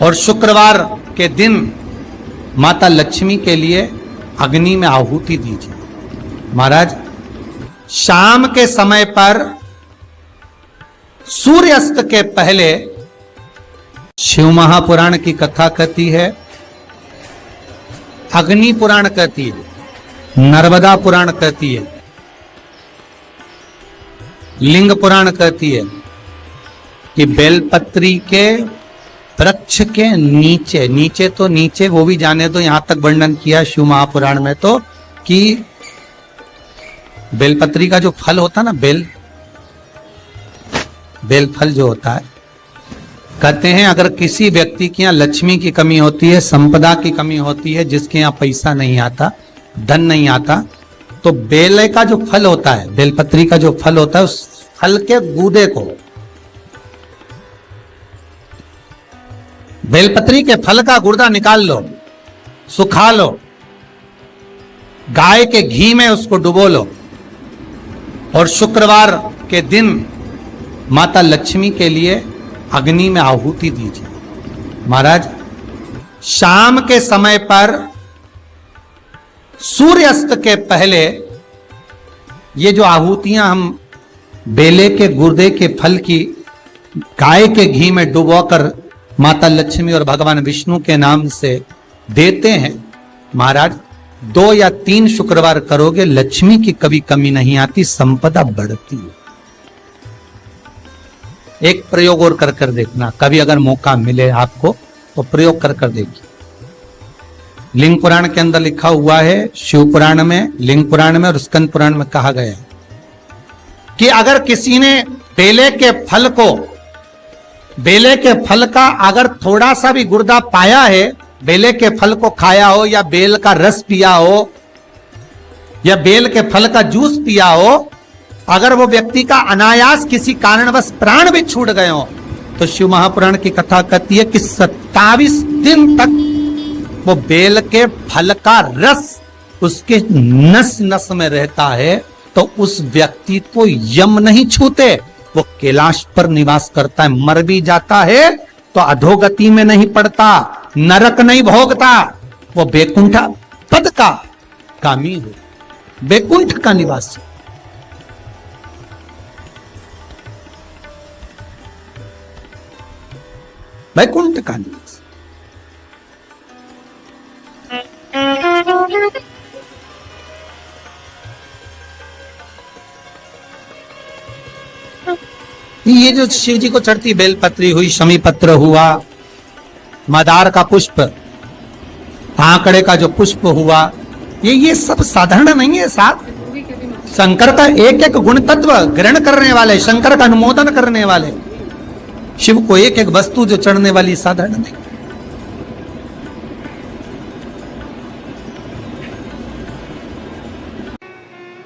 और शुक्रवार के दिन माता लक्ष्मी के लिए अग्नि में आहुति दीजिए। महाराज, शाम के समय पर सूर्यास्त के पहले शिव महापुराण की कथा कहती है, अग्नि पुराण कहती है, नर्मदा पुराण कहती है, लिंग पुराण कहती है कि बेलपत्री के वृक्ष के नीचे, नीचे तो नीचे वो भी जाने दो, यहां तक वर्णन किया शिव महापुराण में तो कि बेलपत्री का जो फल होता ना, बेल फल जो होता है, कहते हैं अगर किसी व्यक्ति के यहाँ लक्ष्मी की कमी होती है, संपदा की कमी होती है, जिसके यहाँ पैसा नहीं आता, धन नहीं आता, तो बेल का जो फल होता है, बेलपत्री का जो फल होता है, उस फल के गूदे को, बेलपत्री के फल का गुर्दा निकाल लो, सुखा लो, गाय के घी में उसको डुबो लो और शुक्रवार के दिन माता लक्ष्मी के लिए अग्नि में आहुति दीजिए। महाराज, शाम के समय पर सूर्यास्त के पहले ये जो आहुतियां हम बेले के गुर्दे के फल की गाय के घी में डुबोकर माता लक्ष्मी और भगवान विष्णु के नाम से देते हैं, महाराज 2 या 3 शुक्रवार करोगे, लक्ष्मी की कभी कमी नहीं आती, संपदा बढ़ती है। एक प्रयोग और कर देखना, कभी अगर मौका मिले आपको तो प्रयोग कर देखिए। लिंग पुराण के अंदर लिखा हुआ है, शिव पुराण में, लिंग पुराण में और स्कंद पुराण में कहा गया है कि अगर किसी ने बेले के फल का अगर थोड़ा सा भी गुर्दा पाया है, बेले के फल को खाया हो या बेल का रस पिया हो या बेल के फल का जूस पिया हो, अगर वो व्यक्ति का अनायास किसी कारणवश प्राण भी छूट गए हो, तो शिव महापुराण की कथा कहती है कि 27 दिन तक वो बेल के फल का रस उसके नस नस में रहता है, तो उस व्यक्ति को यम नहीं छूते, वो कैलाश पर निवास करता है। मर भी जाता है तो अधोगति में नहीं पड़ता, नरक नहीं भोगता, वो बैकुंठ पद का कामी हो, बैकुंठ का निवासी। बैकुंठ का निवासी। ये जो शिव जी को चढ़ती बेलपत्री हुई, शमी पत्र हुआ, मदार का पुष्प, आंकड़े का जो पुष्प हुआ, ये सब साधारण नहीं है। साथ शंकर का एक एक गुण तत्व ग्रहण करने वाले, शंकर का अनुमोदन करने वाले, शिव को एक एक वस्तु जो चढ़ने वाली साधारण नहीं।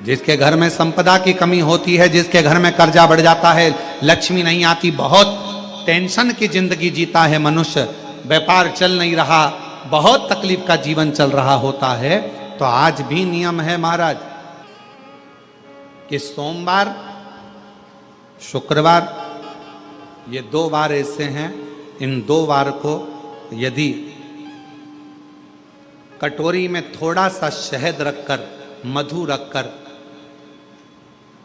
जिसके घर में संपदा की कमी होती है, जिसके घर में कर्जा बढ़ जाता है, लक्ष्मी नहीं आती, बहुत टेंशन की जिंदगी जीता है मनुष्य, व्यापार चल नहीं रहा, बहुत तकलीफ का जीवन चल रहा होता है, तो आज भी नियम है महाराज कि सोमवार, शुक्रवार, ये 2 वार ऐसे हैं, इन 2 वार को यदि कटोरी में थोड़ा सा शहद रखकर, मधु रखकर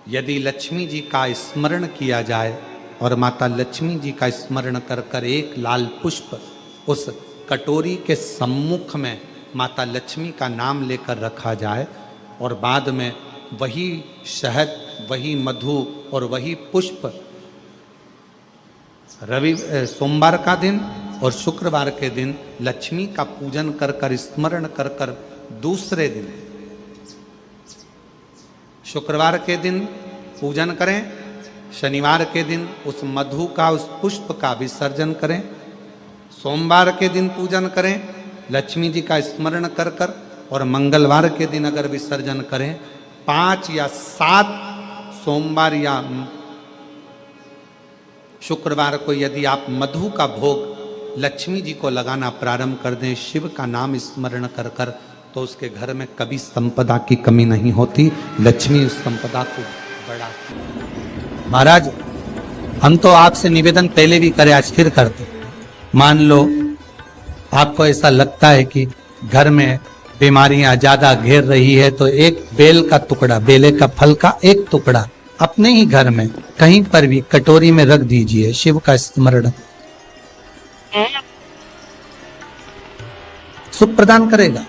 यदि लक्ष्मी जी का स्मरण किया जाए और माता लक्ष्मी जी का स्मरण कर कर एक लाल पुष्प उस कटोरी के सम्मुख में माता लक्ष्मी का नाम लेकर रखा जाए और बाद में वही शहद, वही मधु और वही पुष्प सोमवार का दिन और शुक्रवार के दिन लक्ष्मी का पूजन कर कर, स्मरण कर कर, दूसरे दिन शुक्रवार के दिन पूजन करें, शनिवार के दिन उस मधु का, उस पुष्प का विसर्जन करें, सोमवार के दिन पूजन करें लक्ष्मी जी का स्मरण कर कर, और मंगलवार के दिन अगर विसर्जन करें, 5 या 7 सोमवार या शुक्रवार को यदि आप मधु का भोग लक्ष्मी जी को लगाना प्रारंभ कर दें, शिव का नाम स्मरण कर कर, तो उसके घर में कभी संपदा की कमी नहीं होती, लक्ष्मी उस संपदा को बढ़ाती। महाराज, हम तो आपसे निवेदन पहले भी करे, आज फिर करते। मान लो आपको ऐसा लगता है कि घर में बीमारियां ज्यादा घेर रही है तो एक बेल का टुकड़ा, बेले का फल का एक टुकड़ा अपने ही घर में कहीं पर भी कटोरी में रख दीजिए, शिव का स्मरण, सुख प्रदान करेगा।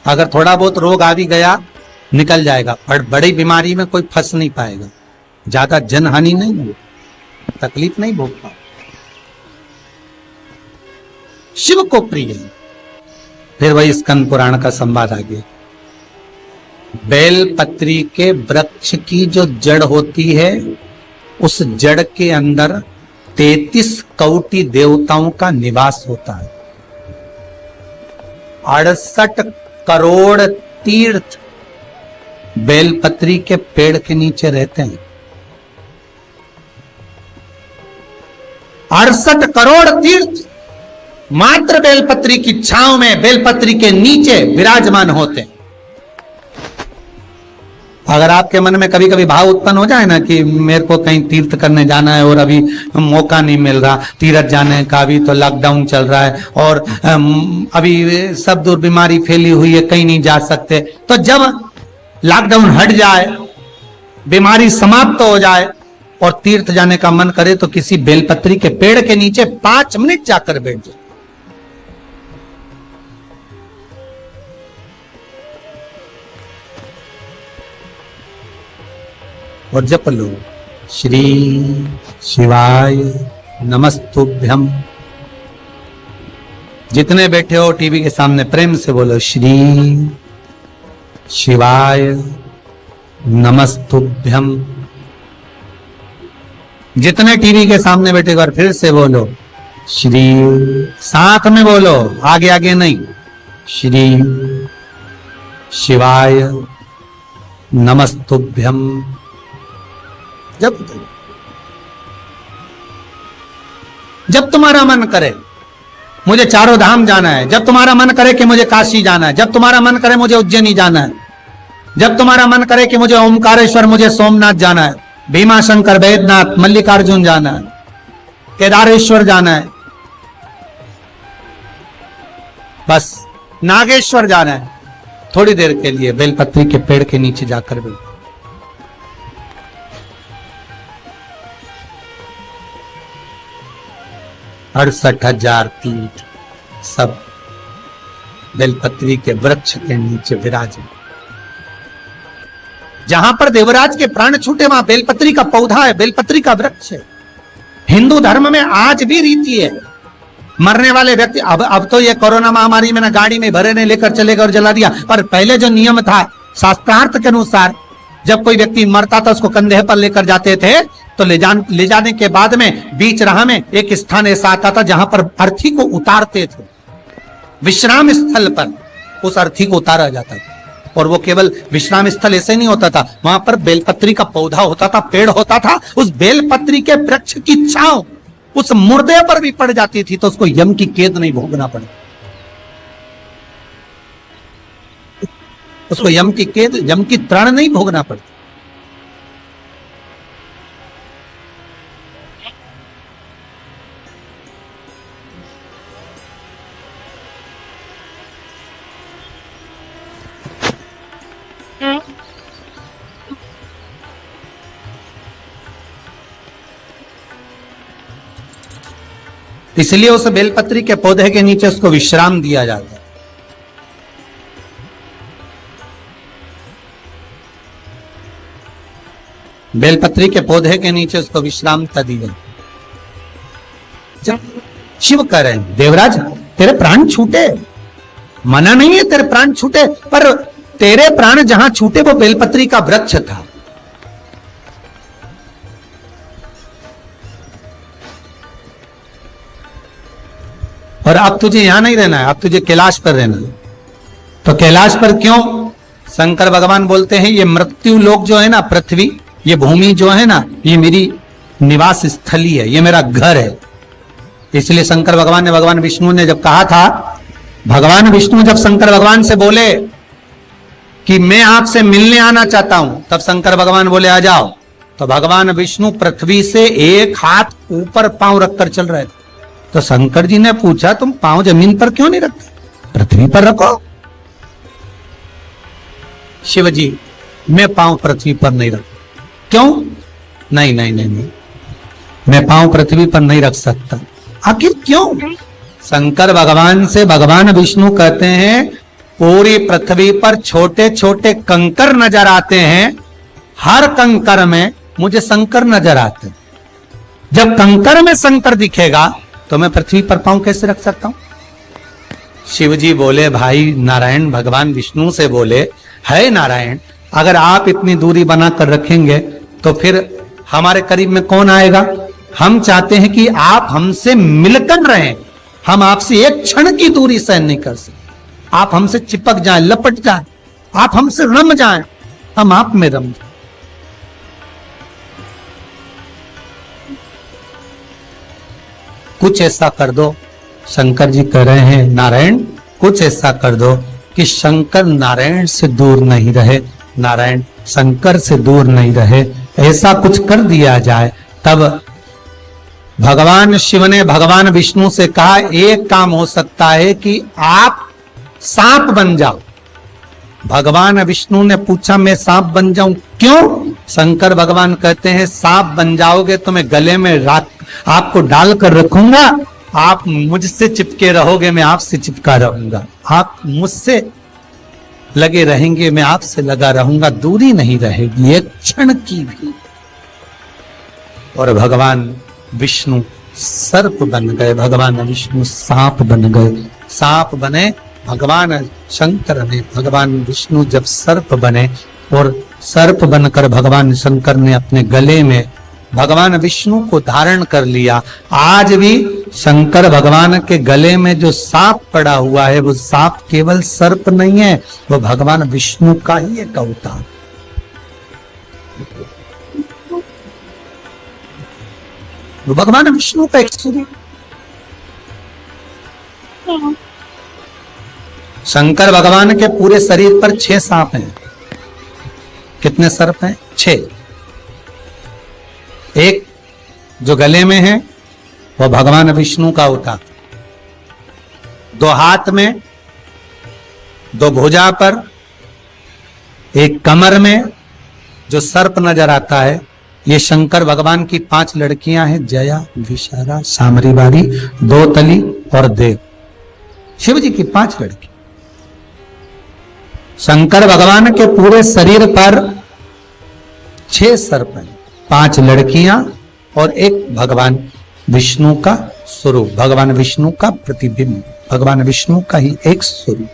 अगर थोड़ा बहुत रोग आ भी गया निकल जाएगा, पर बड़ी बीमारी में कोई फंस नहीं पाएगा, ज्यादा जनहानि नहीं होगी, तकलीफ नहीं भोग पाएगा। शिव को प्रिय है। फिर वही स्कंद पुराण का संवाद आ गया। बेल पत्री के वृक्ष की जो जड़ होती है, उस जड़ के अंदर 33 कोटि देवताओं का निवास होता है। 68 करोड़ तीर्थ बेलपत्री के पेड़ के नीचे रहते हैं। 68 करोड़ तीर्थ मात्र बेलपत्री की छांव में, बेलपत्री के नीचे विराजमान होते हैं। अगर आपके मन में कभी कभी भाव उत्पन्न हो जाए ना कि मेरे को कहीं तीर्थ करने जाना है और अभी मौका नहीं मिल रहा, तीर्थ जाने का, अभी तो लॉकडाउन चल रहा है और अभी सब दूर बीमारी फैली हुई है, कहीं नहीं जा सकते, तो जब लॉकडाउन हट जाए, बीमारी समाप्त हो जाए और तीर्थ जाने का मन करे तो किसी बेलपत्री के पेड़ के नीचे 5 मिनट जाकर बैठ जाए। और जप लो, श्री शिवाय नमस्तुभ्यम। जितने बैठे हो टीवी के सामने प्रेम से बोलो, श्री शिवाय नमस्तुभ्यम। जितने टीवी के सामने बैठे एक बार फिर से बोलो, श्री, साथ में बोलो, आगे आगे नहीं, श्री शिवाय नमस्तुभ्यम। जब तुम्हारा मन करे मुझे चारों धाम जाना है, जब तुम्हारा मन करे कि मुझे काशी जाना है, जब तुम्हारा मन करे मुझे उज्जैनी जाना है, जब तुम्हारा मन करे कि मुझे ओमकारेश्वर, मुझे सोमनाथ जाना है, भीमाशंकर, बैद्यनाथ, मल्लिकार्जुन जाना है, केदारेश्वर जाना है, बस नागेश्वर जाना है, थोड़ी देर के लिए बेलपत्री के पेड़ के नीचे जाकर भी 68,000 तीर्थ सब बेलपत्री के वृक्ष के नीचे विराजमान। जहां पर देवराज के प्राण छूटे वहां बेलपत्री का पौधा है, बेलपत्री का वृक्ष है। हिंदू धर्म में आज भी रीति है, मरने वाले व्यक्ति, अब तो ये कोरोना महामारी में ना गाड़ी में भरे ने लेकर चले गए और जला दिया, पर पहले जो नियम था शास्त्रार्थ के अनुसार, जब कोई व्यक्ति मरता था उसको कंधे पर लेकर जाते थे, तो ले जाने के बाद में बीच राह में एक स्थान ऐसा आता था जहां पर अर्थी को उतारते थे, विश्राम स्थल पर उस अर्थी को उतारा जाता था। और वो केवल विश्राम स्थल ऐसे नहीं होता था, वहां पर बेलपत्री का पौधा होता था, पेड़ होता था, उस बेलपत्री के वृक्ष की छांव उस मुर्दे पर भी पड़ जाती थी तो उसको यम की कैद नहीं भोगना पड़ा, उसको यम की कैद, यम की त्राण नहीं भोगना पड़ता। इसलिए उस बेलपत्री के पौधे के नीचे उसको विश्राम दिया जाता है। बेलपत्री के पौधे के नीचे उसको विश्रामता दी गई। जब शिव कह रहे हैं, देवराज तेरे प्राण छूटे, मना नहीं है तेरे प्राण छूटे, पर तेरे प्राण जहां छूटे वो बेलपत्री का वृक्ष था। और अब तुझे यहां नहीं रहना है, अब तुझे कैलाश पर रहना है। तो कैलाश पर क्यों? शंकर भगवान बोलते हैं ये मृत्यु लोक जो है ना, पृथ्वी, ये भूमि जो है ना, ये मेरी निवास स्थली है, ये मेरा घर है। इसलिए शंकर भगवान ने, भगवान विष्णु ने जब कहा था, भगवान विष्णु जब शंकर भगवान से बोले कि मैं आपसे मिलने आना चाहता हूं, तब शंकर भगवान बोले आ जाओ। तो भगवान विष्णु पृथ्वी से एक हाथ ऊपर पांव रखकर चल रहे थे, तो शंकर जी ने पूछा तुम पांव जमीन पर क्यों नहीं रखते, पृथ्वी पर रखो। शिव जी मैं पांव पृथ्वी पर नहीं रख, क्यों? नहीं नहीं नहीं नहीं, मैं पांव पृथ्वी पर नहीं रख सकता। आखिर क्यों? शंकर भगवान से भगवान विष्णु कहते हैं पूरी पृथ्वी पर छोटे छोटे कंकर नजर आते हैं, हर कंकर में मुझे शंकर नजर आते हैं। जब कंकर में शंकर दिखेगा तो मैं पृथ्वी पर पांव कैसे रख सकता हूं? शिव जी बोले, भाई नारायण भगवान विष्णु से बोले, है नारायण अगर आप इतनी दूरी बनाकर रखेंगे तो फिर हमारे करीब में कौन आएगा? हम चाहते हैं कि आप हमसे मिलकर रहें, हम आपसे एक क्षण की दूरी सहन नहीं कर सकते। आप हमसे चिपक जाएं, लपट जाएं, आप हमसे रम जाएं, हम आप में रम जाएं। कुछ ऐसा कर दो, शंकर जी कह रहे हैं नारायण कुछ ऐसा कर दो कि शंकर नारायण से दूर नहीं रहे, नारायण शंकर से दूर नहीं रहे, ऐसा कुछ कर दिया जाए। तब भगवान शिव ने भगवान विष्णु से कहा एक काम हो सकता है कि आप सांप बन जाओ। भगवान विष्णु ने पूछा मैं सांप बन जाऊं, क्यों? शंकर भगवान कहते हैं सांप बन जाओगे तो मैं गले में आपको डालकर रखूंगा, आप मुझसे चिपके रहोगे, मैं आपसे चिपका रहूंगा, आप मुझसे लगे रहेंगे, मैं आपसे लगा रहूंगा, दूरी नहीं रहेगी एक क्षण की भी। और भगवान विष्णु सर्प बन गए, भगवान विष्णु सांप बन गए, सांप बने भगवान शंकर ने, भगवान विष्णु जब सर्प बने और सर्प बनकर भगवान शंकर ने अपने गले में भगवान विष्णु को धारण कर लिया। आज भी शंकर भगवान के गले में जो सांप पड़ा हुआ है वो सांप केवल सर्प नहीं है, वो भगवान विष्णु का ही एक अवतार। वो भगवान विष्णु का एक स्वरूप। शंकर भगवान के पूरे शरीर पर 6 सांप हैं। कितने सर्प हैं? 6। एक जो गले में है वो भगवान विष्णु का अवतार, 2 हाथ में, 2 भुजा पर, एक कमर में जो सर्प नजर आता है, ये शंकर भगवान की 5 लड़कियां हैं, जया, विशाला, सामरीबारी, 2 तली और देव। शिव जी की 5 लड़की। शंकर भगवान के पूरे शरीर पर 6 सर्प हैं, 5 लड़कियां और एक भगवान विष्णु का स्वरूप, भगवान विष्णु का प्रतिबिंब, भगवान विष्णु का ही एक स्वरूप।